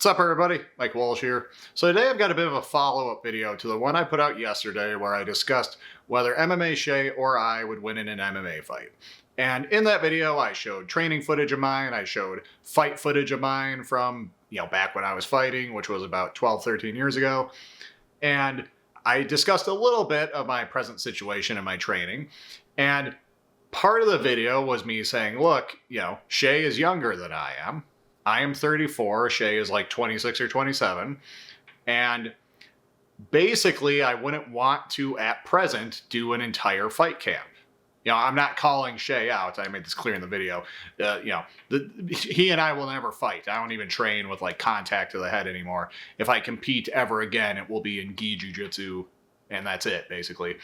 What's up, everybody? Mike Walsh here. So today I've got a bit of a follow-up video to the one I put out yesterday where I discussed whether MMA Shay or I would win in an MMA fight. And in that video, I showed training footage of mine, I showed fight footage of mine from, back when I was fighting, which was about 12, 13 years ago. And I discussed a little bit of my present situation in my training. And part of the video was me saying, look, Shay is younger than I am. I am 34, Shay is like 26 or 27, and basically I wouldn't want to, at present, do an entire fight camp. I'm not calling Shay out, I made this clear in the video. He and I will never fight. I don't even train with contact to the head anymore. If I compete ever again, it will be in gi jiu-jitsu, and that's it, basically.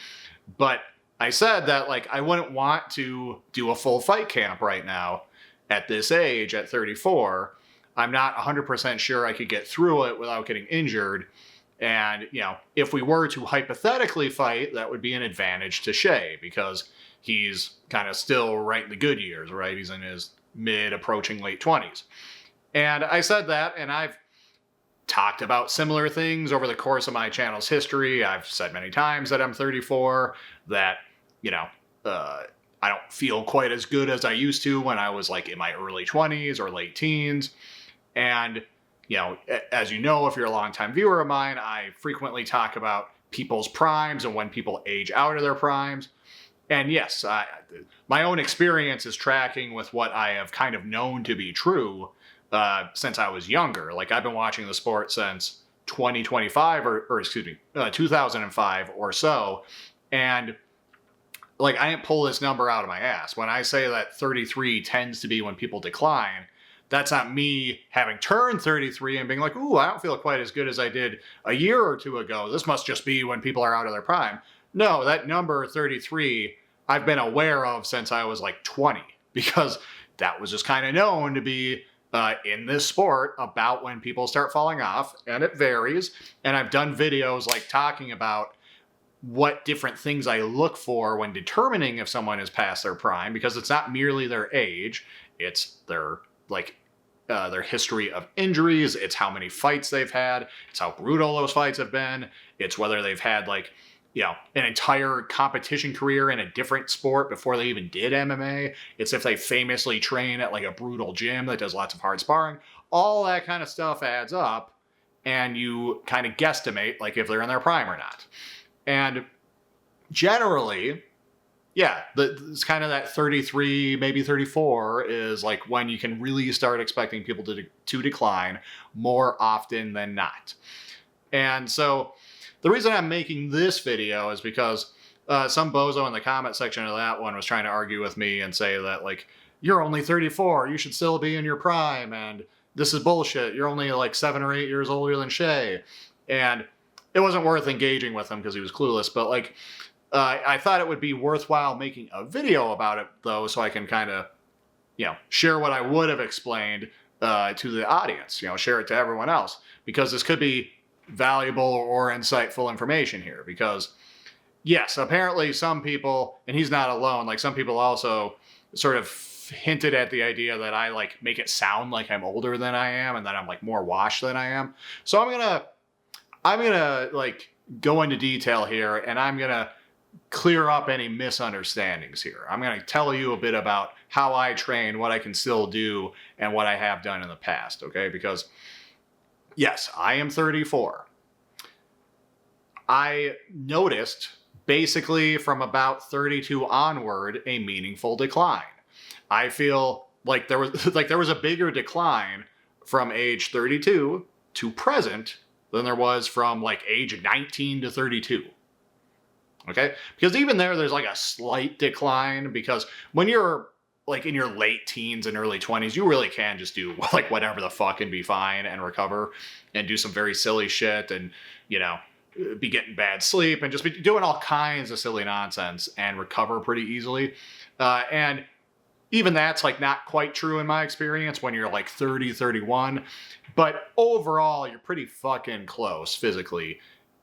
But I said that I wouldn't want to do a full fight camp right now. At this age, at 34, I'm not 100% sure I could get through it without getting injured. And, if we were to hypothetically fight, that would be an advantage to Shay because he's kind of still right in the good years, right? He's in his mid approaching late 20s. And I said that, and I've talked about similar things over the course of my channel's history. I've said many times that I'm 34, that, I don't feel quite as good as I used to when I was in my early 20s or late teens. And, as you know, if you're a longtime viewer of mine, I frequently talk about people's primes and when people age out of their primes. And yes, my own experience is tracking with what I have kind of known to be true since I was younger. I've been watching the sport since 2025 or 2005 or so. And I didn't pull this number out of my ass. When I say that 33 tends to be when people decline, that's not me having turned 33 and being ooh, I don't feel quite as good as I did a year or two ago. This must just be when people are out of their prime. No, that number 33, I've been aware of since I was 20, because that was just kind of known to be in this sport about when people start falling off, and it varies. And I've done videos talking about what different things I look for when determining if someone is past their prime, because it's not merely their age, it's their history of injuries, it's how many fights they've had, it's how brutal those fights have been, it's whether they've had an entire competition career in a different sport before they even did MMA, it's if they famously train at a brutal gym that does lots of hard sparring. All that kind of stuff adds up, and you kind of guesstimate if they're in their prime or not. And generally, it's kind of that 33, maybe 34 is when you can really start expecting people to decline more often than not. And so the reason I'm making this video is because some bozo in the comment section of that one was trying to argue with me and say that you're only 34, you should still be in your prime, and this is bullshit. You're only 7 or 8 years older than Shay. And it wasn't worth engaging with him because he was clueless, but I thought it would be worthwhile making a video about it, though, so I can kind of, share what I would have explained to the audience, share it to everyone else, because this could be valuable or insightful information here. Because, yes, apparently some people, and he's not alone, some people also sort of hinted at the idea that I make it sound like I'm older than I am and that I'm more washed than I am. So I'm gonna go into detail here, and I'm gonna clear up any misunderstandings here. I'm gonna tell you a bit about how I train, what I can still do, and what I have done in the past, okay? Because, yes, I am 34. I noticed, basically from about 32 onward, a meaningful decline. I feel there was a bigger decline from age 32 to present than there was from age 19 to 32. Okay? Because even there's a slight decline, because when you're in your late teens and early 20s, you really can just do whatever the fuck and be fine and recover and do some very silly shit and, be getting bad sleep and just be doing all kinds of silly nonsense and recover pretty easily. And even that's not quite true in my experience when you're 30, 31. But overall, you're pretty fucking close physically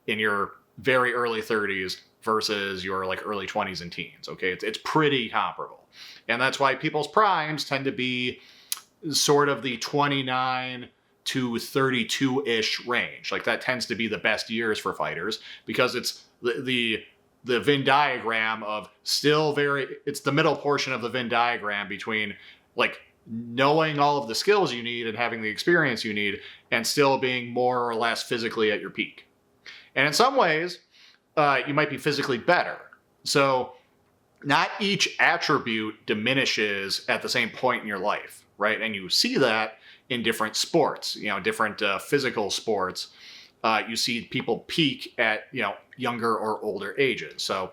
in your very early 30s versus your early 20s and teens, okay? It's pretty comparable. And that's why people's primes tend to be sort of the 29 to 32-ish range. Like that tends to be the best years for fighters because it's the Venn diagram of it's the middle portion of the Venn diagram between like knowing all of the skills you need and having the experience you need and still being more or less physically at your peak. And in some ways, you might be physically better. So not each attribute diminishes at the same point in your life, right? And you see that in different sports, different physical sports. You see people peak at, younger or older ages. So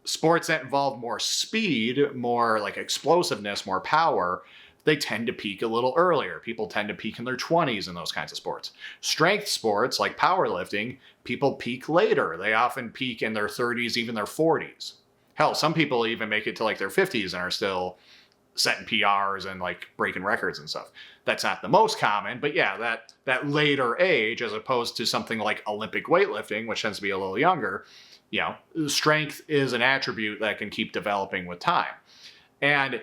sports that involve more speed, more like explosiveness, more power, they tend to peak a little earlier. People tend to peak in their 20s in those kinds of sports. Strength sports like powerlifting, people peak later. They often peak in their 30s, even their 40s. Hell, some people even make it to like their 50s and are still setting PRs and like breaking records and stuff. That's not the most common, but yeah, that later age, as opposed to something like Olympic weightlifting, which tends to be a little younger, strength is an attribute that can keep developing with time. And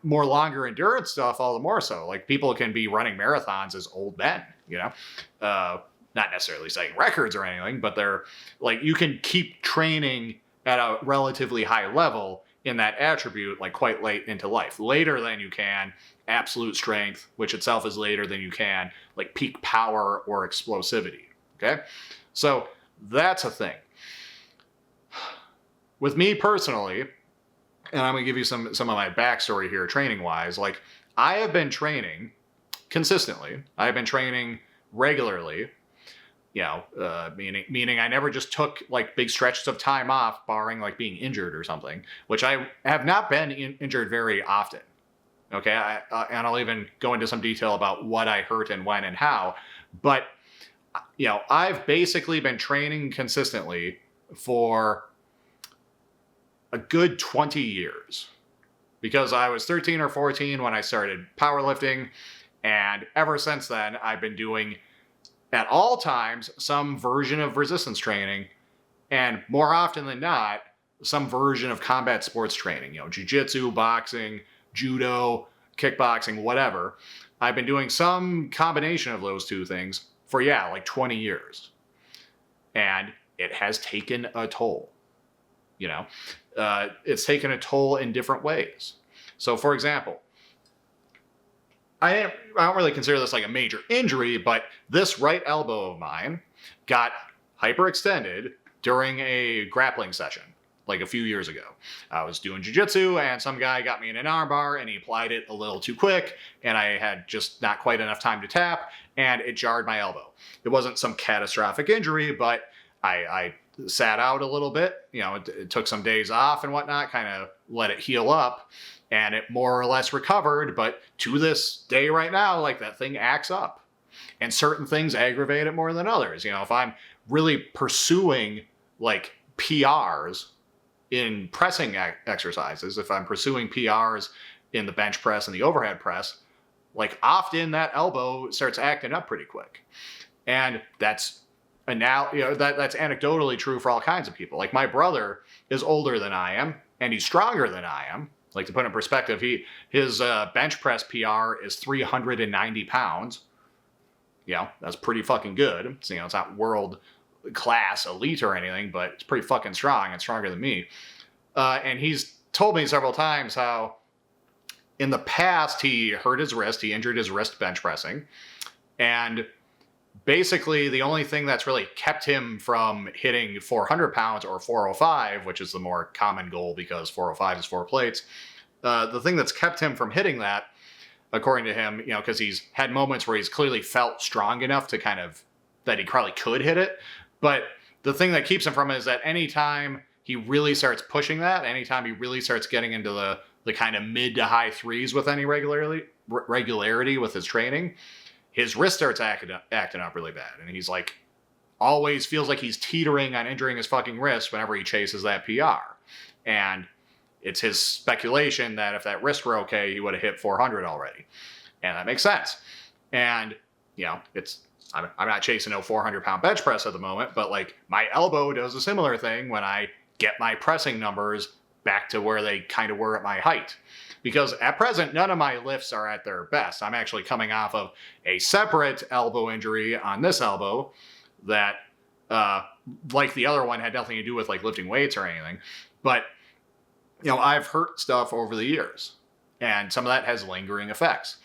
more longer endurance stuff, all the more so. Like people can be running marathons as old men, not necessarily setting records or anything, but they're like, you can keep training at a relatively high level in that attribute, like quite late into life. Later than you can absolute strength, which itself is later than you can like peak power or explosivity. Okay. So that's a thing. With me personally, and I'm going to give you some of my backstory here, training-wise. Like, I have been training consistently. I have been training regularly, meaning I never just took, like, big stretches of time off, barring, like, being injured or something, which I have not been injured very often, okay? And I'll even go into some detail about what I hurt and when and how. But, I've basically been training consistently for a good 20 years because I was 13 or 14 when I started powerlifting. And ever since then, I've been doing at all times some version of resistance training. And more often than not, some version of combat sports training, jiu-jitsu, boxing, judo, kickboxing, whatever. I've been doing some combination of those two things for, like 20 years. And it has taken a toll. It's taken a toll in different ways. So, for example, I don't really consider this like a major injury, but this right elbow of mine got hyperextended during a grappling session, like a few years ago. I was doing jiu-jitsu and some guy got me in an armbar and he applied it a little too quick and I had just not quite enough time to tap and it jarred my elbow. It wasn't some catastrophic injury, but I sat out a little bit, it took some days off and whatnot, kind of let it heal up and it more or less recovered. But to this day right now, like that thing acts up and certain things aggravate it more than others. If I'm really pursuing like PRs in pressing exercises, if I'm pursuing PRs in the bench press and the overhead press, like often that elbow starts acting up pretty quick. And that's that's anecdotally true for all kinds of people. Like my brother is older than I am, and he's stronger than I am. Like to put in perspective, his bench press PR is 390 pounds. That's pretty fucking good. It's, it's not world class elite or anything, but it's pretty fucking strong and stronger than me. And he's told me several times how in the past he hurt his wrist, he injured his wrist bench pressing, and basically, the only thing that's really kept him from hitting 400 pounds or 405, which is the more common goal because 405 is 4 plates, the thing that's kept him from hitting that, according to him, because he's had moments where he's clearly felt strong enough to that he probably could hit it. But the thing that keeps him from it is that anytime he really starts pushing that, anytime he really starts getting into the kind of mid to high threes with any regularity with his training, his wrist starts acting up really bad. And he's like, always feels like he's teetering on injuring his fucking wrist whenever he chases that PR. And it's his speculation that if that wrist were okay, he would have hit 400 already. And that makes sense. And, I'm not chasing no 400-pound bench press at the moment, but like my elbow does a similar thing when I get my pressing numbers back to where they kind of were at my height. Because at present, none of my lifts are at their best. I'm actually coming off of a separate elbow injury on this elbow that, like the other one, had nothing to do with like lifting weights or anything. But, I've hurt stuff over the years, and some of that has lingering effects.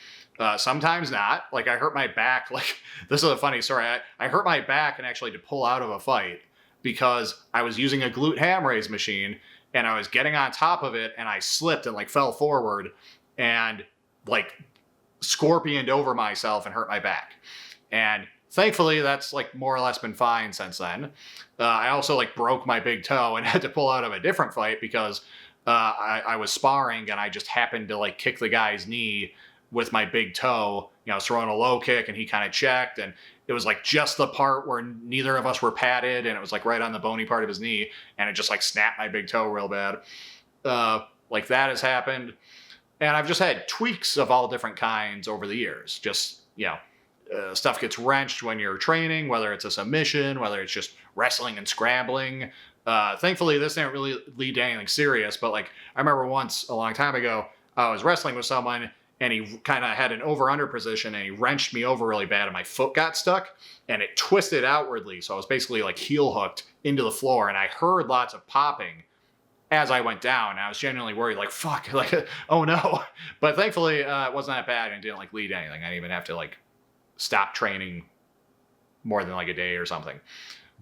Sometimes not. Like I hurt my back. Like this is a funny story. I hurt my back and actually to pull out of a fight because I was using a glute ham raise machine and I was getting on top of it and I slipped and like fell forward and like scorpioned over myself and hurt my back. And thankfully that's like more or less been fine since then. I also like broke my big toe and had to pull out of a different fight because I was sparring and I just happened to like kick the guy's knee with my big toe. I was throwing a low kick and he kind of checked, and it was like just the part where neither of us were padded, and it was like right on the bony part of his knee, and it just like snapped my big toe real bad. Like that has happened. And I've just had tweaks of all different kinds over the years. Just, stuff gets wrenched when you're training, whether it's a submission, whether it's just wrestling and scrambling. Thankfully, this didn't really lead to anything serious, but like I remember once a long time ago, I was wrestling with someone and he kind of had an over-under position and he wrenched me over really bad and my foot got stuck and it twisted outwardly. So I was basically like heel hooked into the floor and I heard lots of popping as I went down. And I was genuinely worried, like, fuck, like, oh no. But thankfully, it wasn't that bad and it didn't like lead to anything. I didn't even have to like stop training more than like a day or something.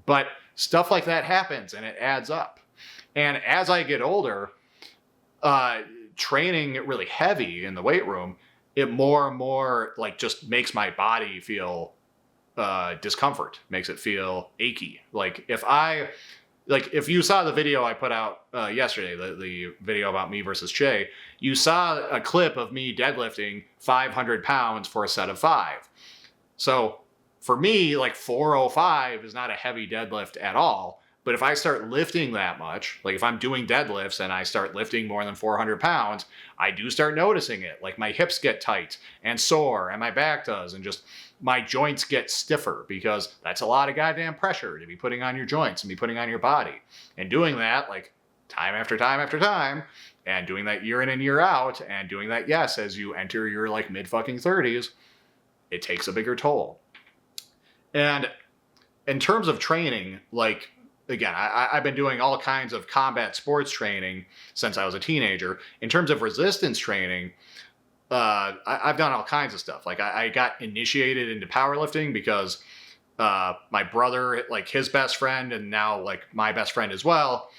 But stuff like that happens and it adds up. And as I get older, training really heavy in the weight room, it more and more like just makes my body feel discomfort, makes it feel achy. Like if you saw the video I put out yesterday, the video about me versus Che, you saw a clip of me deadlifting 500 pounds for a set of 5. So for me, like 405 is not a heavy deadlift at all. But if I start lifting that much, like if I'm doing deadlifts and I start lifting more than 400 pounds, I do start noticing it. Like my hips get tight and sore and my back does, and just my joints get stiffer because that's a lot of goddamn pressure to be putting on your joints and be putting on your body. And doing that like time after time after time, and doing that year in and year out, and doing that, yes, as you enter your like mid fucking 30s, it takes a bigger toll. And in terms of training, like, again, I've been doing all kinds of combat sports training since I was a teenager. In terms of resistance training, I've done all kinds of stuff. Like I got initiated into powerlifting because my brother, like his best friend, and now like my best friend as well,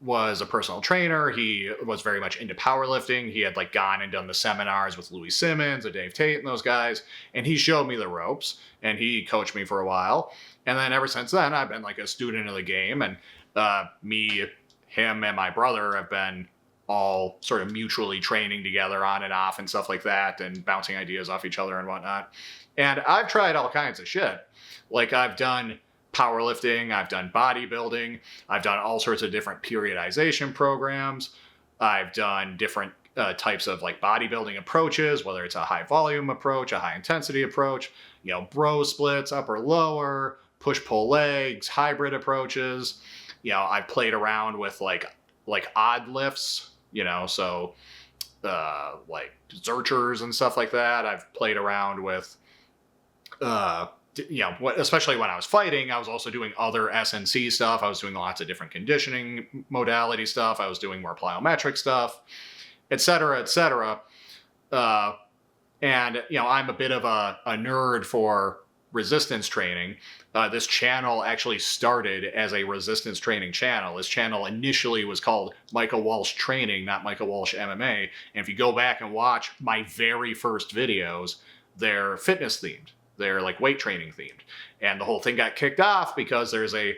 was a personal trainer. He was very much into powerlifting. He had like gone and done the seminars with Louis Simmons and Dave Tate and those guys. And he showed me the ropes and he coached me for a while. And then ever since then, I've been like a student of the game, and me, him, and my brother have been all sort of mutually training together on and off and stuff like that, and bouncing ideas off each other and whatnot. And I've tried all kinds of shit. Like I've done powerlifting, I've done bodybuilding, I've done all sorts of different periodization programs. I've done different types of like bodybuilding approaches, whether it's a high volume approach, a high intensity approach, bro splits, upper lower, push-pull legs, hybrid approaches. I've played around with like odd lifts, so like Zerchers and stuff like that. I've played around with, especially when I was fighting, I was also doing other SNC stuff. I was doing lots of different conditioning modality stuff. I was doing more plyometric stuff, et cetera, et cetera. And, I'm a bit of a nerd for resistance training. This channel actually started as a resistance training channel. This channel initially was called Michael Walsh Training, not Michael Walsh MMA. And if you go back and watch my very first videos, they're fitness themed. They're like weight training themed. And the whole thing got kicked off because there's a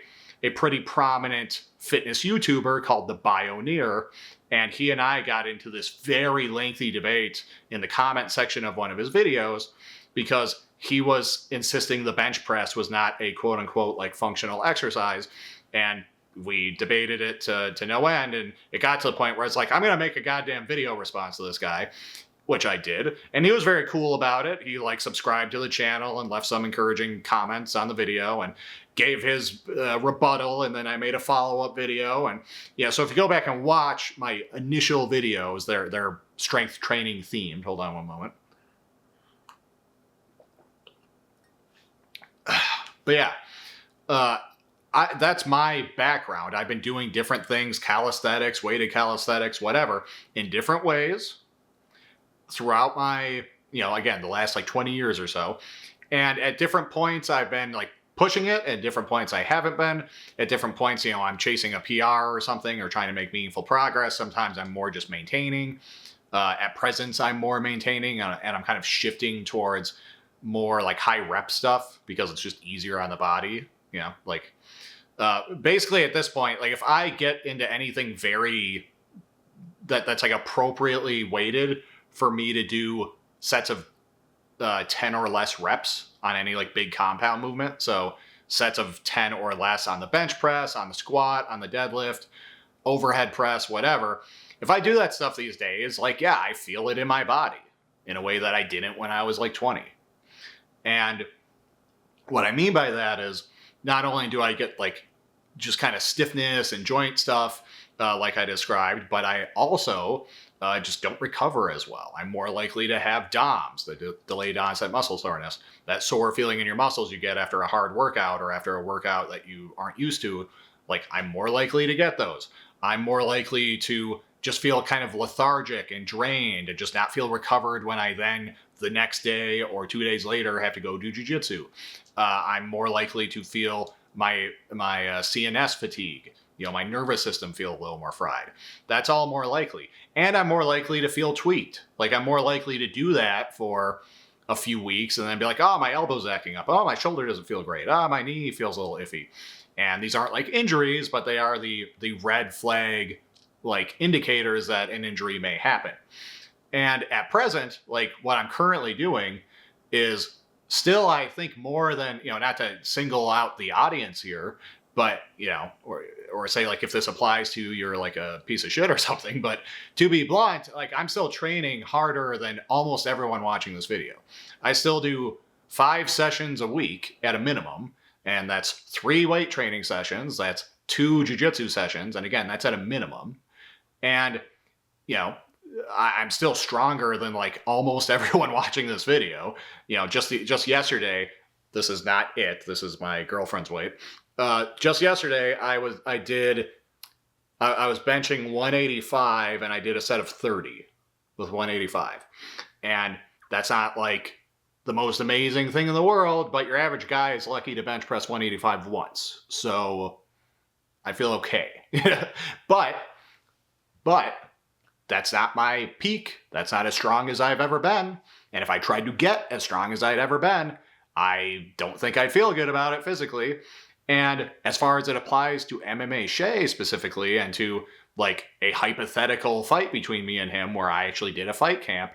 pretty prominent fitness YouTuber called The Bioneer. And he and I got into this very lengthy debate in the comment section of one of his videos because he was insisting the bench press was not a quote unquote like functional exercise. And we debated it to no end. And it got to the point where it's like, I'm going to make a goddamn video response to this guy. which I did. And he was very cool about it. He like subscribed to the channel and left some encouraging comments on the video and gave his rebuttal. And then I made a follow-up video. And yeah, so if you go back and watch my initial videos, they're strength training themed. Hold on one moment. But yeah, that's my background. I've been doing different things, calisthenics, weighted calisthenics, whatever, in different ways throughout my, again, the last like 20 years or so. And at different points, I've been like pushing it. At different points, I haven't been. At different points, I'm chasing a PR or something or trying to make meaningful progress. Sometimes I'm more just maintaining. At present, I'm more maintaining, and I'm kind of shifting towards more like high rep stuff because it's just easier on the body. Basically at this point, like if I get into anything that's like appropriately weighted for me to do sets of 10 or less reps on any like big compound movement. So sets of 10 or less on the bench press, on the squat, on the deadlift, overhead press, whatever. If I do that stuff these days, like, yeah, I feel it in my body in a way that I didn't when I was like 20. And what I mean by that is not only do I get like just kind of stiffness and joint stuff like I described, but I also just don't recover as well. I'm more likely to have DOMS, the delayed onset muscle soreness, that sore feeling in your muscles you get after a hard workout or after a workout that you aren't used to. Like, I'm more likely to get those. I'm more likely to just feel kind of lethargic and drained and just not feel recovered when I then the next day or 2 days later have to go do jujitsu. I'm more likely to feel my CNS fatigue, my nervous system feel a little more fried. That's all more likely. And I'm more likely to feel tweaked. Like, I'm more likely to do that for a few weeks and then be like, oh, my elbow's acting up. Oh, my shoulder doesn't feel great. Oh, my knee feels a little iffy. And these aren't like injuries, but they are the red flag like indicators that an injury may happen. And at present, like what I'm currently doing is still, I think, more than, not to single out the audience here, but, or say like if this applies to you're like a piece of shit or something, but to be blunt, like I'm still training harder than almost everyone watching this video. I still do 5 sessions a week at a minimum, and that's 3 weight training sessions, that's 2 jiu-jitsu sessions, and again, that's at a minimum. And, I'm still stronger than like almost everyone watching this video. Just yesterday, this is not it. This is my girlfriend's weight. Just yesterday, I was benching 185 and I did a set of 30 with 185. And that's not like the most amazing thing in the world, but your average guy is lucky to bench press 185 once. So I feel okay. But that's not my peak. That's not as strong as I've ever been. And if I tried to get as strong as I'd ever been, I don't think I'd feel good about it physically. And as far as it applies to MMA Shea specifically, and to like a hypothetical fight between me and him where I actually did a fight camp,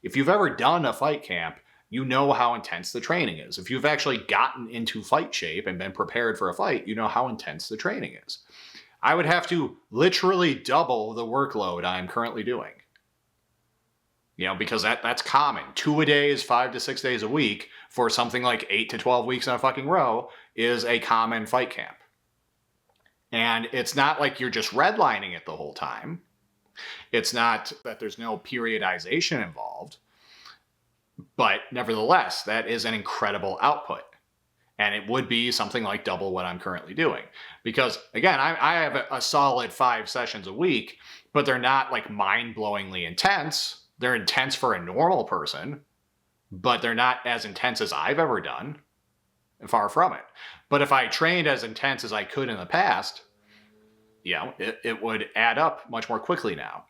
if you've ever done a fight camp, you know how intense the training is. If you've actually gotten into fight shape and been prepared for a fight, you know how intense the training is. I would have to literally double the workload I'm currently doing. Because that's common. 2-a-days, 5 to 6 days a week for something like 8 to 12 weeks in a fucking row is a common fight camp. And it's not like you're just redlining it the whole time. It's not that there's no periodization involved. But nevertheless, that is an incredible output. And it would be something like double what I'm currently doing. Because, again, I have a solid 5 sessions a week, but they're not like mind-blowingly intense. They're intense for a normal person, but they're not as intense as I've ever done. Far from it. But if I trained as intense as I could in the past, it would add up much more quickly now.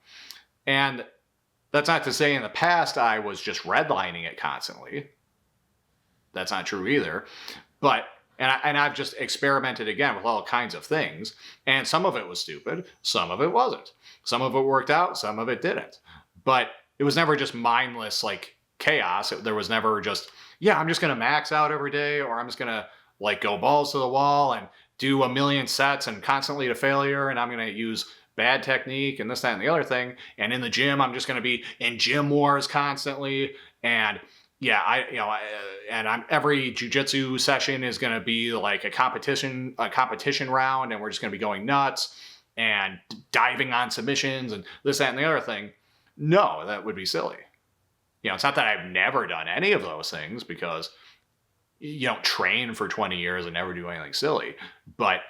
And that's not to say in the past I was just redlining it constantly. That's not true either. But, and I've just experimented again with all kinds of things. And some of it was stupid. Some of it wasn't. Some of it worked out. Some of it didn't. But it was never just mindless like chaos. There was never just, I'm just going to max out every day, or I'm just going to like go balls to the wall and do 1 million sets and constantly to failure. And I'm going to use bad technique and this, that, and the other thing. And in the gym, I'm just going to be in gym wars constantly. And yeah, and I'm every jujitsu session is going to be like a competition round, and we're just going to be going nuts and diving on submissions and this, that, and the other thing. No, that would be silly. It's not that I've never done any of those things, because you don't train for 20 years and never do anything silly. But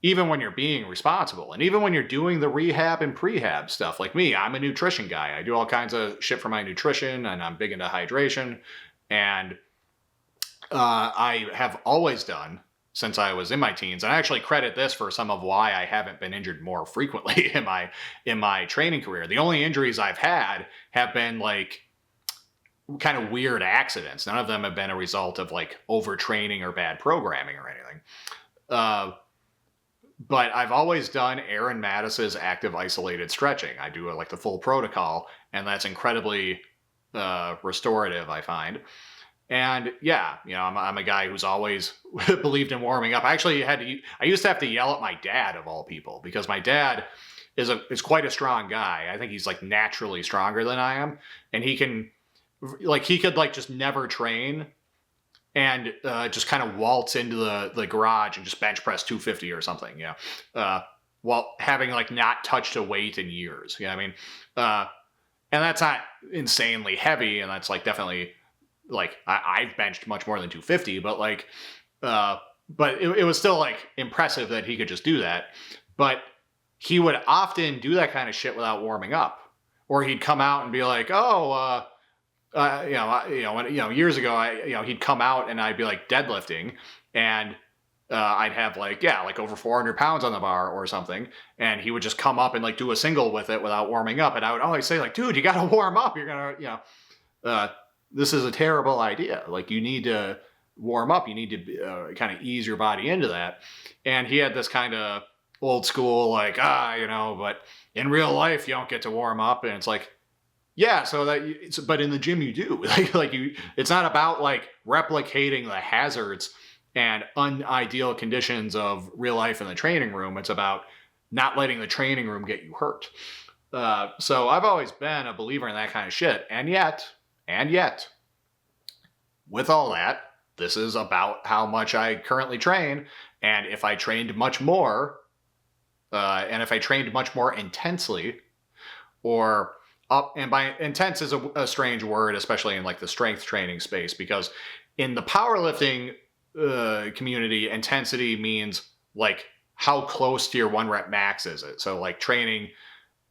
even when you're being responsible, and even when you're doing the rehab and prehab stuff, like me, I'm a nutrition guy. I do all kinds of shit for my nutrition, and I'm big into hydration. And I have always done since I was in my teens. And I actually credit this for some of why I haven't been injured more frequently in my training career. The only injuries I've had have been like kind of weird accidents. None of them have been a result of like overtraining or bad programming or anything. But I've always done Aaron Mattis's active isolated stretching. I do like the full protocol, and that's incredibly restorative, I find. And yeah, I'm a guy who's always believed in warming up. I used to have to yell at my dad, of all people, because my dad is quite a strong guy. I think he's like naturally stronger than I am, and he could just never train and just kind of waltz into the garage and just bench press 250 or something, while having like not touched a weight in years. You know what I mean? And that's not insanely heavy, and that's like definitely like I've benched much more than 250, but like, but it was still like impressive that he could just do that. But he would often do that kind of shit without warming up, or he'd come out and be like, "Oh, years ago, he'd come out and I'd be like deadlifting, and I'd have like over 400 pounds on the bar or something, and he would just come up and like do a single with it without warming up, and I would always say like, dude, you got to warm up. You're gonna, this is a terrible idea. Like, you need to warm up. You need to kind of ease your body into that. And he had this kind of old school like, but in real life you don't get to warm up, and it's like, yeah, but in the gym you do. It's not about like replicating the hazards and unideal conditions of real life in the training room. It's about not letting the training room get you hurt. So I've always been a believer in that kind of shit. And yet, with all that, this is about how much I currently train. And if I trained much more, and if I trained much more intensely, or up, and by intense is a strange word, especially in like the strength training space, because in the powerlifting community, intensity means like how close to your 1 rep max is it. So like training,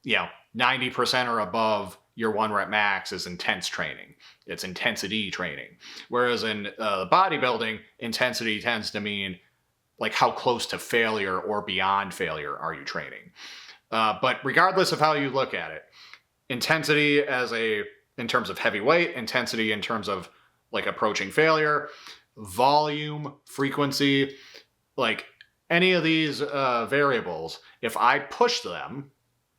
90% or above your 1 rep max is intense training. It's intensity training. Whereas in bodybuilding, intensity tends to mean like how close to failure or beyond failure are you training. But regardless of how you look at it, intensity in terms of heavy weight, intensity in terms of like approaching failure, volume, frequency, like any of these variables, if I push them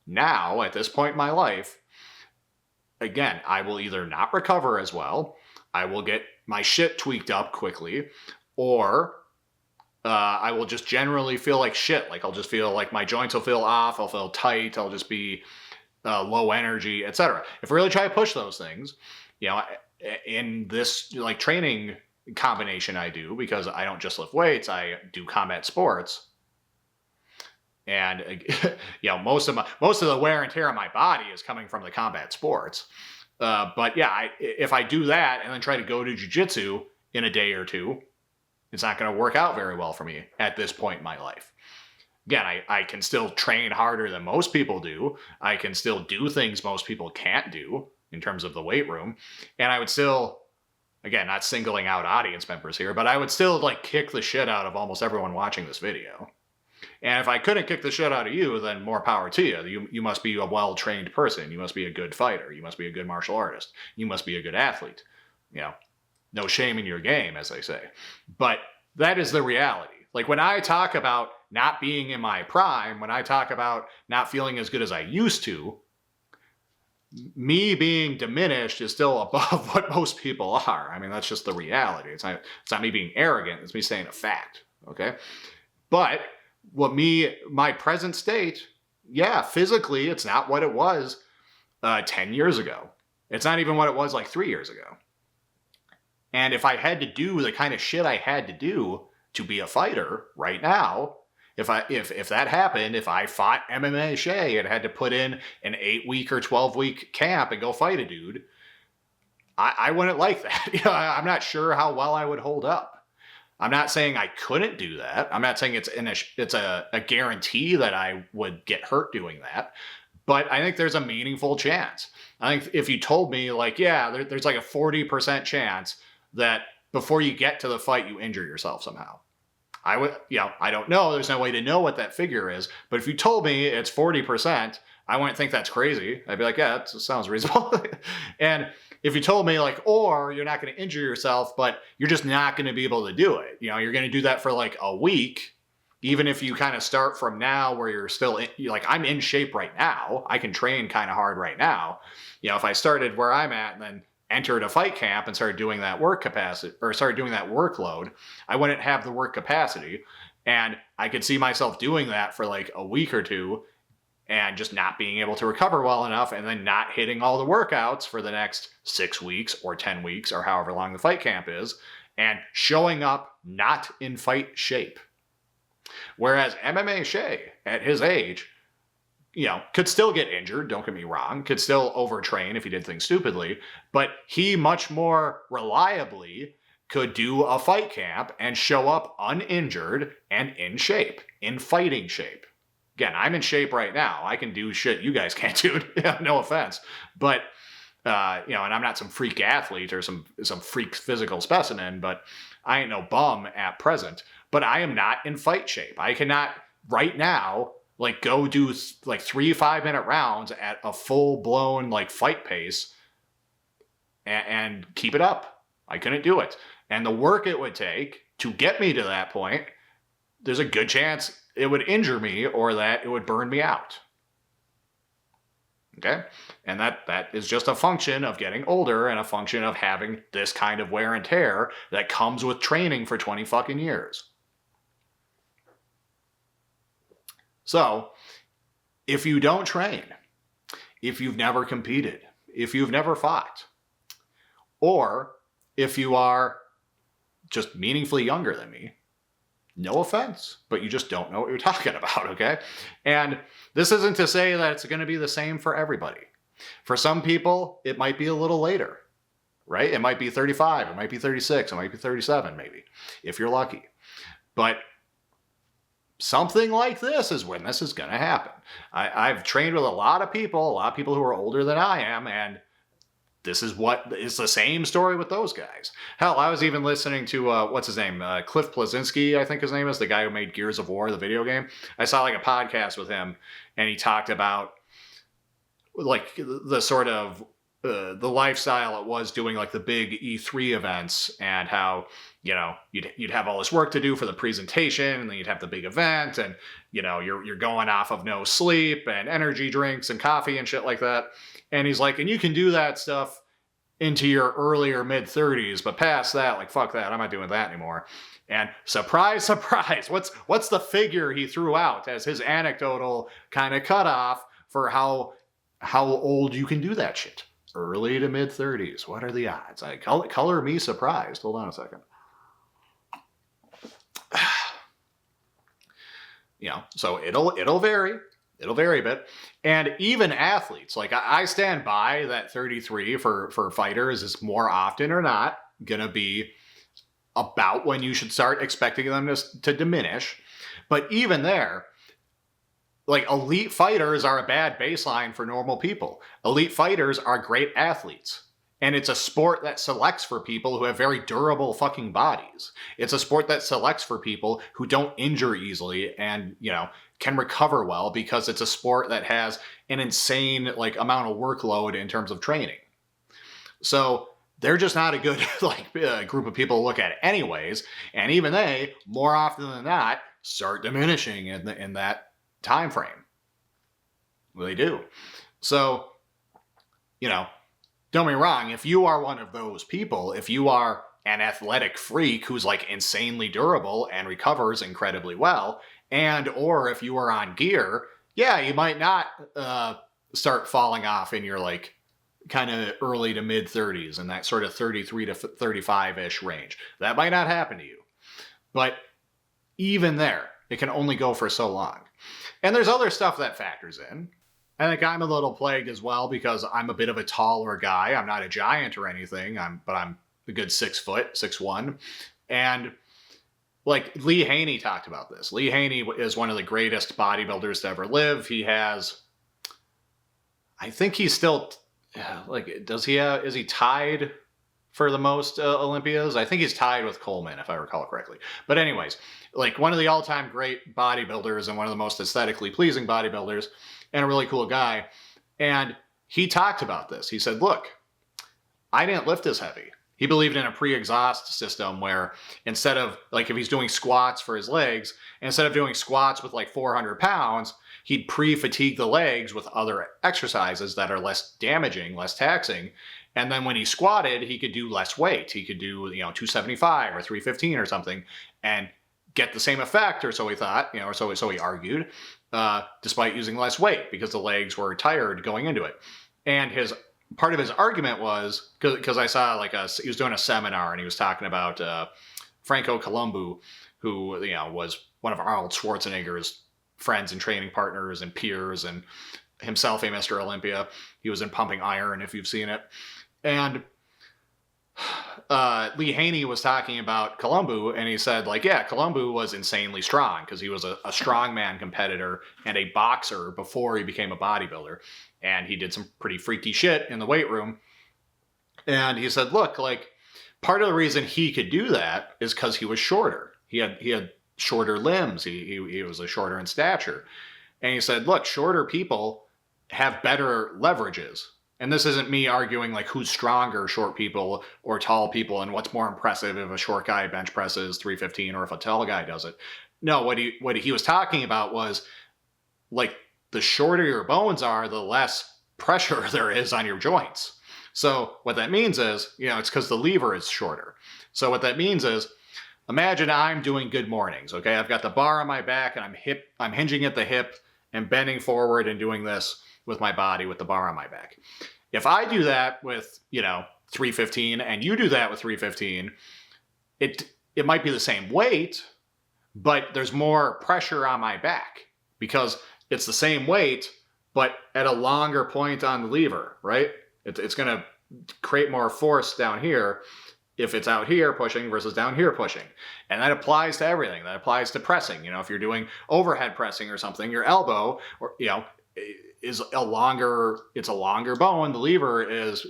now at this point in my life, again, I will either not recover as well, I will get my shit tweaked up quickly, or I will just generally feel like shit. Like I'll just feel like my joints will feel off, I'll feel tight, I'll just be low energy, etc. If I really try to push those things, in this like training combination I do, because I don't just lift weights, I do combat sports, and most of the wear and tear on my body is coming from the combat sports. But yeah, if I do that and then try to go to jiu-jitsu in a day or two, it's not going to work out very well for me at this point in my life. Again, I can still train harder than most people do. I can still do things most people can't do in terms of the weight room. And I would still, again, not singling out audience members here, but I would still like kick the shit out of almost everyone watching this video. And if I couldn't kick the shit out of you, then more power to you. You must be a well-trained person. You must be a good fighter. You must be a good martial artist. You must be a good athlete. No shame in your game, as they say. But that is the reality. Like when I talk about not being in my prime, when I talk about not feeling as good as I used to, me being diminished is still above what most people are. I mean, that's just the reality. It's not me being arrogant. It's me saying a fact. Okay. But my present state yeah, physically, it's not what it was 10 years ago. It's not even what it was like 3 years ago. And if I had to do the kind of shit I had to do to be a fighter right now, if that happened, if I fought MMA Shea and had to put in an 8-week or 12-week camp and go fight a dude, I wouldn't like that. I'm not sure how well I would hold up. I'm not saying I couldn't do that. I'm not saying it's a guarantee that I would get hurt doing that. But I think there's a meaningful chance. I think if you told me, like, yeah, there's like a 40% chance that before you get to the fight, you injure yourself somehow. I would, I don't know. There's no way to know what that figure is. But if you told me it's 40%, I wouldn't think that's crazy. I'd be like, yeah, that sounds reasonable. And if you told me, like, or you're not going to injure yourself, but you're just not going to be able to do it. You're going to do that for like a week. Even if you kind of start from now where you're still I'm in shape right now. I can train kind of hard right now. If I started where I'm at and then entered a fight camp and started doing that work capacity or started doing that workload, I wouldn't have the work capacity. And I could see myself doing that for like a week or two and just not being able to recover well enough and then not hitting all the workouts for the next 6 weeks or 10 weeks or however long the fight camp is and showing up not in fight shape. Whereas MMA Shea, at his age, could still get injured, don't get me wrong, could still overtrain if he did things stupidly, but he much more reliably could do a fight camp and show up uninjured and in shape, in fighting shape. Again, I'm in shape right now. I can do shit you guys can't do, no offense. But, and I'm not some freak athlete or some freak physical specimen, but I ain't no bum at present. But I am not in fight shape. I cannot right now go do 3 5-minute rounds at a full blown fight pace and keep it up. I couldn't do it. And the work it would take to get me to that point, there's a good chance it would injure me or that it would burn me out. Okay? And that is just a function of getting older and a function of having this kind of wear and tear that comes with training for 20 fucking years. So, if you don't train, if you've never competed, if you've never fought, or if you are just meaningfully younger than me, no offense, but you just don't know what you're talking about, okay? And this isn't to say that it's going to be the same for everybody. For some people, it might be a little later, right? It might be 35, it might be 36, it might be 37 maybe, if you're lucky. But something like this is when this is going to happen. I've trained with a lot of people who are older than I am, and this is what is the same story with those guys. Hell, I was even listening to, what's his name? Cliff Bleszinski, I think his name is, the guy who made Gears of War, the video game. I saw a podcast with him, and he talked about the sort of the lifestyle it was doing the big E3 events and how, you'd have all this work to do for the presentation and then you'd have the big event and, you're going off of no sleep and energy drinks and coffee and shit like that. And he's like, and you can do that stuff into your earlier mid-30s, but past that, fuck that, I'm not doing that anymore. And surprise, surprise, what's the figure he threw out as his anecdotal kind of cutoff for how old you can do that shit? Early to mid-30s. What are the odds? Color me surprised. Hold on a second. So it'll vary. It'll vary a bit. And even athletes, I stand by that 33 for fighters is more often or not going to be about when you should start expecting them to diminish. But even there, elite fighters are a bad baseline for normal people. Elite fighters are great athletes. And it's a sport that selects for people who have very durable fucking bodies. It's a sport that selects for people who don't injure easily and, can recover well because it's a sport that has an insane, amount of workload in terms of training. So they're just not a good, group of people to look at anyways. And even they, more often than not, start diminishing in that time frame. Well, they do. So, don't get me wrong, if you are one of those people, if you are an athletic freak who's insanely durable and recovers incredibly well, and or if you are on gear, yeah, you might not start falling off in your like kind of early to mid 30s and that sort of 33 to 35 ish range. That might not happen to you. But even there, it can only go for so long. And there's other stuff that factors in. I think I'm a little plagued as well because I'm a bit of a taller guy. I'm not a giant or anything, but I'm a good 6 foot, 6'1". And like Lee Haney talked about this. Lee Haney is one of the greatest bodybuilders to ever live. He has, I think he's still, like, is he tied for the most Olympias? I think he's tied with Coleman, if I recall correctly. But anyways, like one of the all-time great bodybuilders and one of the most aesthetically pleasing bodybuilders and a really cool guy. And he talked about this. He said, look, I didn't lift as heavy. He believed in a pre-exhaust system where instead of, like if he's doing squats for his legs, instead of doing squats with like 400 pounds, he'd pre-fatigue the legs with other exercises that are less damaging, less taxing. And then when he squatted, he could do less weight. He could do, 275 or 315 or something and get the same effect, or so he thought, or so he argued, despite using less weight because the legs were tired going into it. And part of his argument was, because I saw he was doing a seminar and he was talking about Franco Columbu, who, was one of Arnold Schwarzenegger's friends and training partners and peers, and himself a Mr. Olympia. He was in Pumping Iron, if you've seen it. And Lee Haney was talking about Columbu, and he said, Columbu was insanely strong because he was a strongman competitor and a boxer before he became a bodybuilder. And he did some pretty freaky shit in the weight room. And he said, look, part of the reason he could do that is because he was shorter. He had shorter limbs. He was shorter in stature. And he said, look, shorter people have better leverages. And this isn't me arguing who's stronger, short people or tall people, and what's more impressive if a short guy bench presses 315 or if a tall guy does it. No, what he was talking about was the shorter your bones are, the less pressure there is on your joints. So what that means is, it's because the lever is shorter. So what that means is, imagine I'm doing good mornings, okay? I've got the bar on my back and I'm hinging at the hip and bending forward and doing this with my body with the bar on my back. If I do that with, 315 and you do that with 315, it might be the same weight, but there's more pressure on my back because it's the same weight, but at a longer point on the lever, right? It's going to create more force down here if it's out here pushing versus down here pushing. And that applies to everything. That applies to pressing. If you're doing overhead pressing or something, your elbow, or, it's a longer bone. The lever is,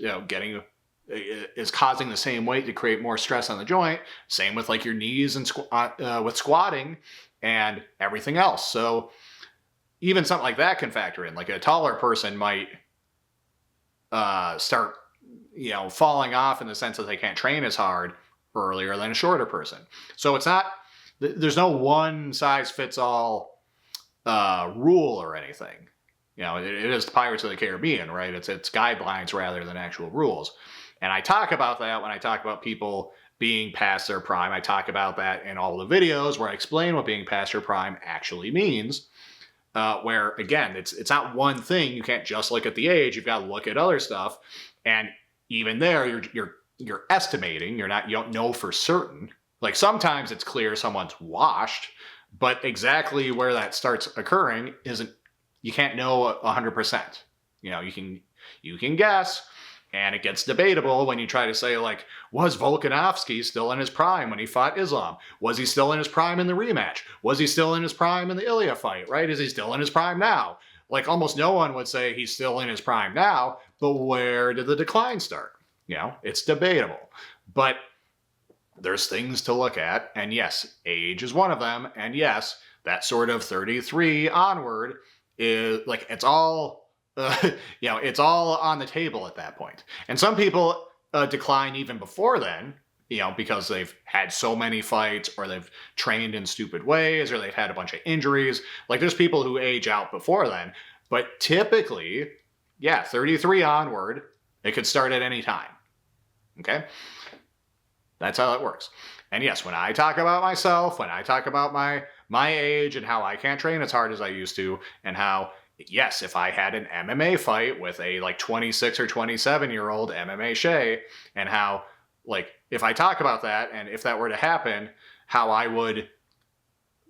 is causing the same weight to create more stress on the joint. Same with your knees and with squatting and everything else. So even something like that can factor in. A taller person might start, falling off in the sense that they can't train as hard earlier than a shorter person. So there's no one size fits all rule or anything. It is Pirates of the Caribbean, right? It's guidelines rather than actual rules. And I talk about that when I talk about people being past their prime. I talk about that in all the videos where I explain what being past your prime actually means. Where again, it's not one thing. You can't just look at the age. You've got to look at other stuff. And even there, you're estimating. You don't know for certain. Sometimes it's clear someone's washed, but exactly where that starts occurring isn't. You can't know 100%. You can guess, and it gets debatable when you try to say was Volkanovski still in his prime when he fought Islam? Was he still in his prime in the rematch? Was he still in his prime in the Ilya fight? Right? Is he still in his prime now? Almost no one would say he's still in his prime now. But where did the decline start? It's debatable, but there's things to look at, and yes, age is one of them, and yes, that sort of 33 onward is it's all it's all on the table at that point. And some people decline even before then, because they've had so many fights or they've trained in stupid ways or they've had a bunch of injuries. There's people who age out before then, but typically 33 onward, it could start at any time. Okay, that's how that works. And yes, when I talk about myself, when I talk about my my age and how I can't train as hard as I used to, and how, yes, if I had an MMA fight with a like 26 or 27-year-old MMA Shay, and how, like, if I talk about that and if that were to happen, how I would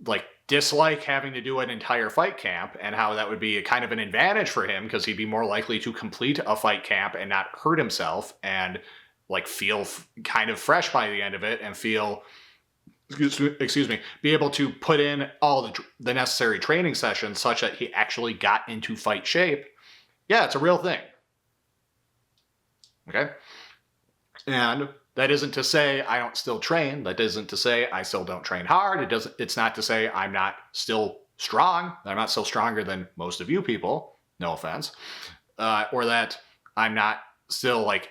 like dislike having to do an entire fight camp, and how that would be a kind of an advantage for him because he'd be more likely to complete a fight camp and not hurt himself, and like feel kind of fresh by the end of it, and feel, excuse me, be able to put in all the necessary training sessions such that he actually got into fight shape. Yeah, it's a real thing. Okay? And that isn't to say I don't still train. That isn't to say I still don't train hard. It's not to say I'm not still strong. I'm not still stronger than most of you people. No offense. Or that I'm not still like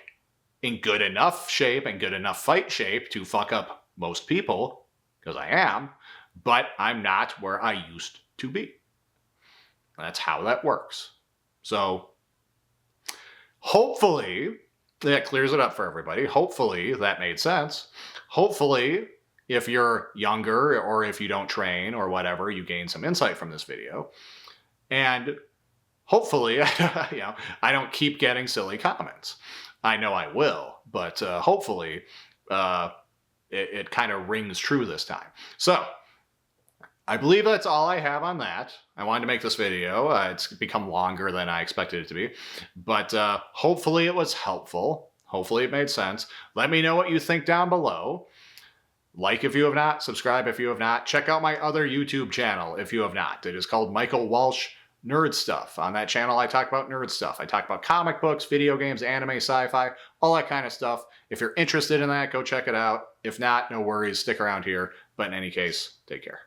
in good enough shape and good enough fight shape to fuck up most people, because I am, but I'm not where I used to be. That's how that works. So hopefully that clears it up for everybody. Hopefully that made sense. Hopefully, if you're younger or if you don't train or whatever, you gain some insight from this video. And hopefully, I don't keep getting silly comments. I know I will, but hopefully it kind of rings true this time. So I believe that's all I have on that. I wanted to make this video. It's become longer than I expected it to be, but hopefully it was helpful. Hopefully it made sense. Let me know what you think down below. Like if you have not, subscribe if you have not. Check out my other YouTube channel if you have not. It is called Michael Walsh Nerd Stuff. On that channel, I talk about nerd stuff. I talk about comic books, video games, anime, sci-fi, all that kind of stuff. If you're interested in that, go check it out. If not, no worries, stick around here. But in any case, take care.